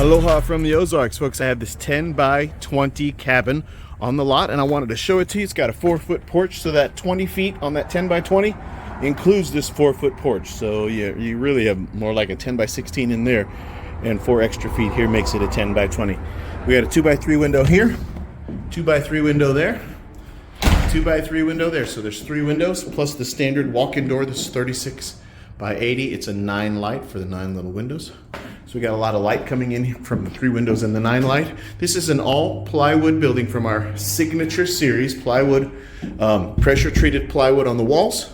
Aloha from the Ozarks, folks. I have this 10 by 20 cabin on the lot and I wanted to show it to you. It's got a 4-foot porch, so that 20 feet on that 10 by 20 includes this 4-foot porch. So you really have more like a 10 by 16 in there, and 4 extra feet here makes it a 10 by 20. We got a 2 by 3 window here, 2 by 3 window there, 2 by 3 window there. So there's 3 windows plus the standard walk-in door. This is 36 by 80. It's a 9 light for the 9 little windows. So we got a lot of light coming in from the 3 windows and the 9 light. This is an all plywood building from our signature series, plywood, pressure treated plywood on the walls.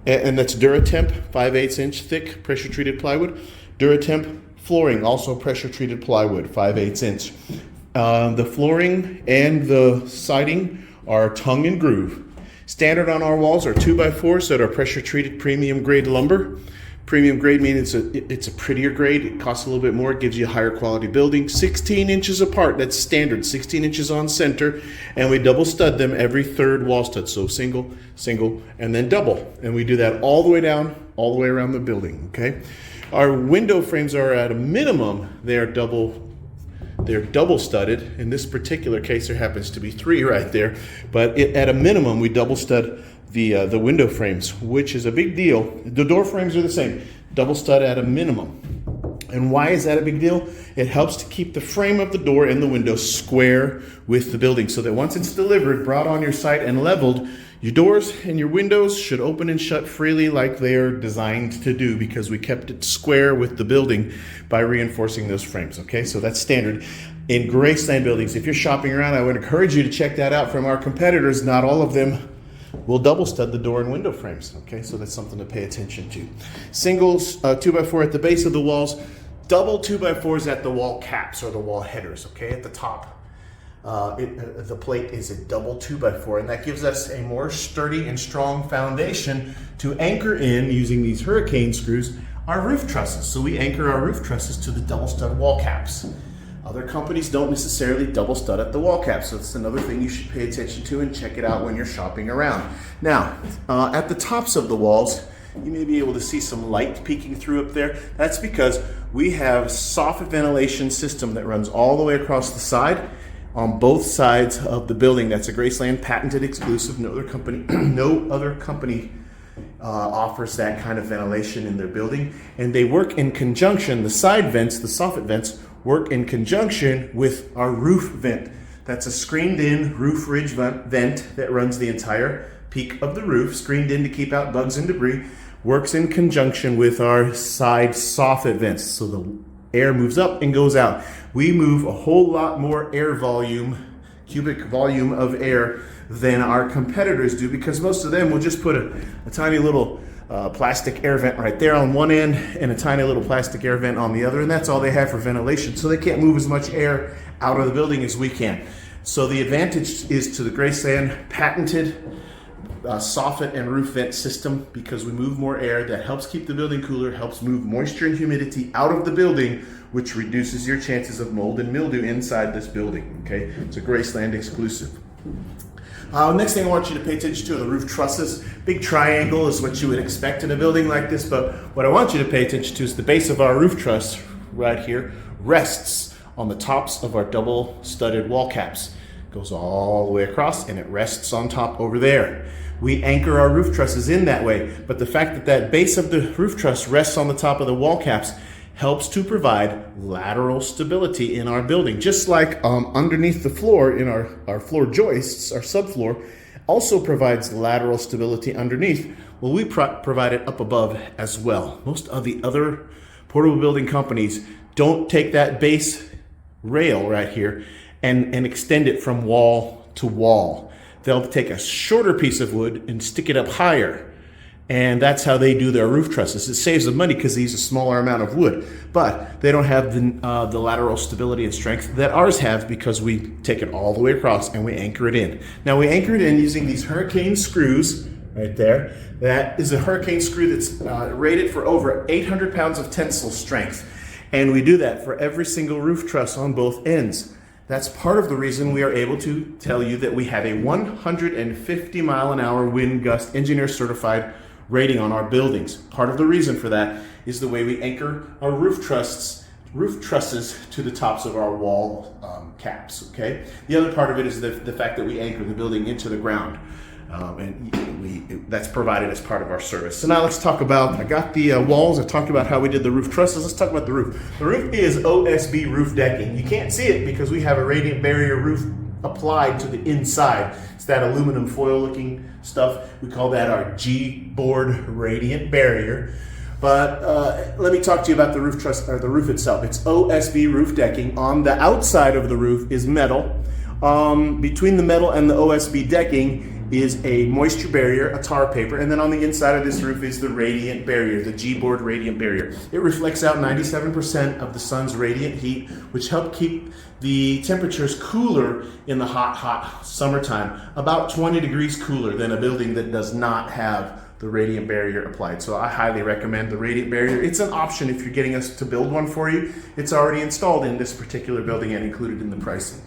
And that's Duratemp, 5/8 inch thick pressure treated plywood. Duratemp flooring, also pressure treated plywood, 5/8 inch. The flooring and the siding are tongue and groove. Standard on our walls are 2x4s that are pressure treated premium grade lumber. Premium grade means it's a prettier grade. It costs a little bit more. It gives you a higher quality building. 16 inches apart. That's standard. 16 inches on center. And we double stud them every 3rd wall stud. So single, single, and then double. And we do that all the way down, all the way around the building. Okay. Our window frames are at a minimum. They're double studded. In this particular case, there happens to be 3 right there. But at a minimum, we double stud the window frames, which is a big deal. The door frames are the same, double stud at a minimum. And why is that a big deal? It helps to keep the frame of the door and the window square with the building, so that once it's delivered, brought on your site and leveled, your doors and your windows should open and shut freely like they are designed to do, because we kept it square with the building by reinforcing those frames. Okay, so that's standard. In Graceland buildings, if you're shopping around, I would encourage you to check that out from our competitors. Not all of them will double stud the door and window frames. Okay, so that's something to pay attention to. Singles, 2x4 at the base of the walls, double 2x4s at the wall caps or the wall headers. Okay, at the top, the plate is a double 2x4, and that gives us a more sturdy and strong foundation to anchor in, using these hurricane screws, our roof trusses. So we anchor our roof trusses to the double stud wall caps. Other companies don't necessarily double stud at the wall cap, so it's another thing you should pay attention to and check it out when you're shopping around. Now, at the tops of the walls, you may be able to see some light peeking through up there. That's because we have Soffit ventilation system that runs all the way across the side on both sides of the building. That's a Graceland patented exclusive. No other company offers that kind of ventilation in their building, and they work in conjunction. The side vents, the Soffit vents, work in conjunction with our roof vent. That's a screened in roof ridge vent that runs the entire peak of the roof, screened in to keep out bugs and debris, works in conjunction with our side soffit vents, so the air moves up and goes out. We move a whole lot more air volume, cubic volume of air, than our competitors do, because most of them will just put a tiny little plastic air vent right there on one end and a tiny little plastic air vent on the other, and that's all they have for ventilation. So they can't move as much air out of the building as we can. So the advantage is to the Graceland patented soffit and roof vent system, because we move more air. That helps keep the building cooler, helps move moisture and humidity out of the building, which reduces your chances of mold and mildew inside this building. Okay, it's a Graceland exclusive. Next thing I want you to pay attention to are the roof trusses. Big triangle is what you would expect in a building like this, but what I want you to pay attention to is the base of our roof truss right here rests on the tops of our double studded wall caps. It goes all the way across and it rests on top over there. We anchor our roof trusses in that way, but the fact that that base of the roof truss rests on the top of the wall caps helps to provide lateral stability in our building. Just like underneath the floor in our floor joists, our subfloor also provides lateral stability underneath. Well, we provide it up above as well. Most of the other portable building companies don't take that base rail right here and extend it from wall to wall. They'll take a shorter piece of wood and stick it up higher. And that's how they do their roof trusses. It saves them money because they use a smaller amount of wood, but they don't have the lateral stability and strength that ours have, because we take it all the way across and we anchor it in. Now we anchor it in using these hurricane screws right there. That is a hurricane screw that's rated for over 800 pounds of tensile strength. And we do that for every single roof truss on both ends. That's part of the reason we are able to tell you that we have a 150 mile an hour wind gust engineer certified rating on our buildings. Part of the reason for that is the way we anchor our roof trusses roof trusses to the tops of our wall caps, okay? The other part of it is the fact that we anchor the building into the ground. That's provided as part of our service. So now let's talk about, I got the walls, I talked about how we did the roof trusses, let's talk about the roof. The roof is OSB roof decking. You can't see it because we have a radiant barrier roof applied to the inside. It's that aluminum foil looking stuff. We call that our G-board radiant barrier. But let me talk to you about the roof truss, or the roof itself. It's OSB roof decking. On the outside of the roof is metal. Between the metal and the OSB decking is a moisture barrier, a tar paper, and then on the inside of this roof is the radiant barrier, the G-board radiant barrier. It reflects out 97% of the sun's radiant heat, which help keep the temperatures cooler in the hot summertime, about 20 degrees cooler than a building that does not have the radiant barrier applied. So I highly recommend the radiant barrier. It's an option if you're getting us to build one for you. It's already installed in this particular building and included in the pricing.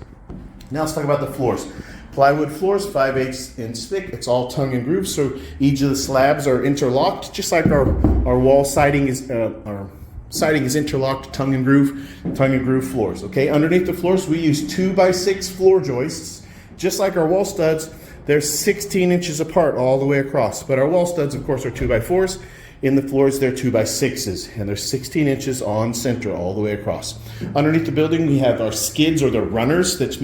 Now let's talk about the floors. Plywood floors, 5/8 inch thick. It's all tongue and groove, so each of the slabs are interlocked, just like our wall siding is. Our siding is interlocked, tongue and groove floors. Okay, underneath the floors we use 2x6 floor joists, just like our wall studs. They're 16 inches apart all the way across, but our wall studs, of course, are 2x4s. In the floors, they're 2x6s, and they're 16 inches on center all the way across. Underneath the building, we have our skids, or the runners. That's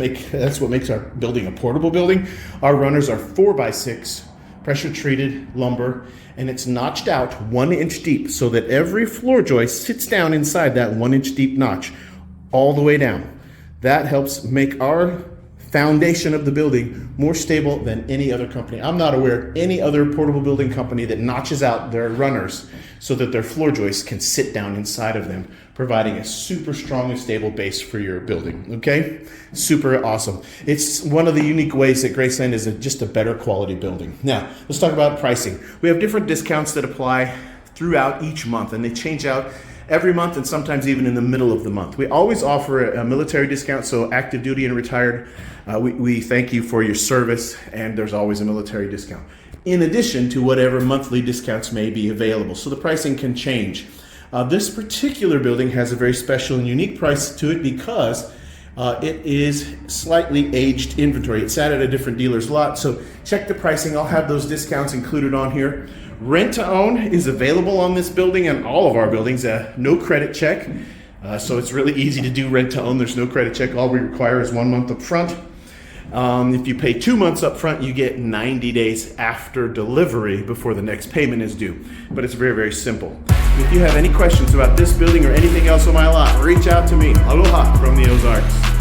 what makes our building a portable building. Our runners are 4x6, pressure-treated lumber, and it's notched out 1 inch deep so that every floor joist sits down inside that 1 inch deep notch all the way down. That helps make our foundation of the building more stable than any other company. I'm not aware of any other portable building company that notches out their runners so that their floor joists can sit down inside of them, providing a super strong and stable base for your building, okay? Super awesome. It's one of the unique ways that Graceland is just a better quality building. Now, let's talk about pricing. We have different discounts that apply throughout each month, and they change out every month and sometimes even in the middle of the month. We always offer a military discount, so active duty and retired, we thank you for your service, and there's always a military discount, in addition to whatever monthly discounts may be available. So the pricing can change. This particular building has a very special and unique price to it because it is slightly aged inventory. It's sat at a different dealer's lot, so check the pricing. I'll have those discounts included on here. Rent to own is available on this building and all of our buildings. No credit check, so it's really easy to do rent to own. There's no credit check. All we require is 1 month up front. If you pay 2 months up front, you get 90 days after delivery before the next payment is due. But it's very, very simple. If you have any questions about this building or anything else on my lot, reach out to me. Aloha from the Ozarks.